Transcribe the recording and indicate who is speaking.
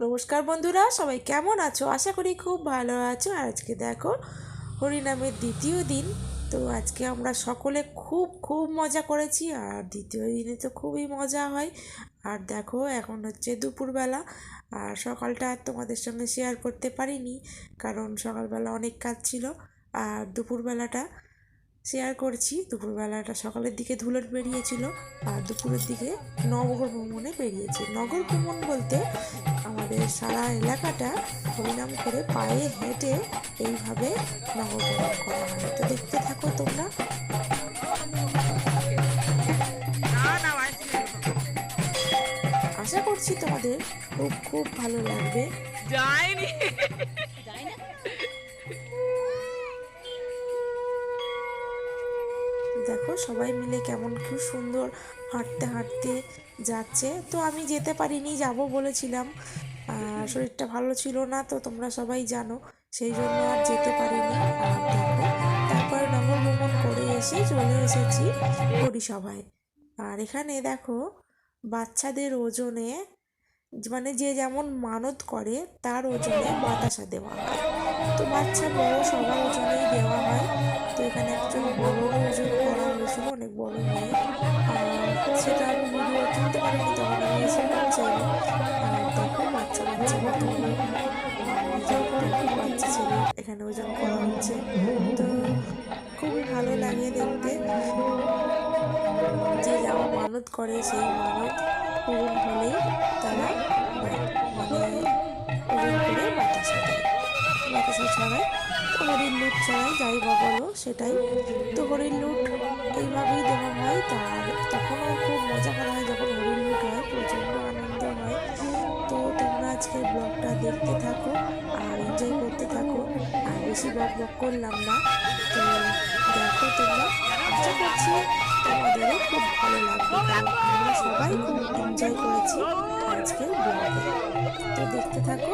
Speaker 1: নমস্কার বন্ধুরা, সবাই কেমন আছো? আশা করি খুব ভালো আছো। আর আজকে দেখো হরিনামের দ্বিতীয় দিন। তো আজকে আমরা সকলে খুব খুব মজা করেছি, আর দ্বিতীয় দিনে তো খুবই মজা হয়। আর দেখো এখন হচ্ছে দুপুরবেলা, আর সকালটা আর তোমাদের সঙ্গে শেয়ার করতে পারিনি, কারণ সকালবেলা অনেক কাজ ছিল। আর দুপুরবেলাটা শেয়ার করছি। দুপুরবেলাটা সকালের দিকে ধুলট বেরিয়েছিল, আর দুপুরের দিকে নগর ভ্রমণে বেরিয়েছি। নগর ভ্রমণ বলতে আমাদের সারা এলাকাটা হরিনাম করে পায়ে হেঁটে এইভাবে নগর ভ্রমণ করা হয়। তো দেখতে থাকো তোমরা। আশা করছি তোমাদের খুব খুব ভালো লাগবে। দেখো সবাই মিলে কেমন খুব সুন্দর হাঁটতে হাঁটতে যাচ্ছে। তো আমি যেতে পারিনি, যাব বলেছিলাম, শরীরটা ভালো ছিল না, তো তোমরা সবাই জানো, সেই জন্য আর যেতে পারিনি। আর দেখো তারপর নগর ভ্রমণ করে এসে চলে এসেছি পরিসভায়। আর এখানে দেখো বাচ্চাদের ওজনে, মানে যে যেমন মানত করে তার ওজনে বাতাসা দেওয়া হয়। তো বাচ্চা বড় সবার ওজনেই দেওয়া হয়। তো এখানে একজন বড় ওজন করা হয়েছিল, অনেক বড় মেয়ে। আর সেটা আমি ভিডিও তুলতে পারিনি, তখন আমি এসে পৌঁছাইনি। আর দেখো বাচ্চা বাচ্চা কতগুলো নিজের একটু বাচ্চা ছেলে এখানে ওজন করা হচ্ছে। তো খুবই ভালো লাগে দেখতে। যে যেমন মানত করে সেই মানত পূরণ হলেই তারা মানে ওজন করে বাতাসা দেয়, বাতাসা ছড়ায়। তো হরিণ লুট ছড়ায়, যাই বা বলো সেটাই। তো হরিণ লুট এইভাবেই দেওয়া হয়। তার তখনও খুব মজা করা হয় যখন হরিণ লুট হয়, প্রচণ্ড আনন্দ হয়। তো তোমরা আজকের ব্লগটা দেখতে থাকো আর এনজয় করতে থাকো। আর বেশি বক বক করলাম না। তো দেখো তোমরা, আশা করছি তোমাদেরও খুব ভালো লাগবে, কারণ আমরা সবাই খুব এনজয় করেছি আজকের ব্লগে। তো দেখতে থাকো।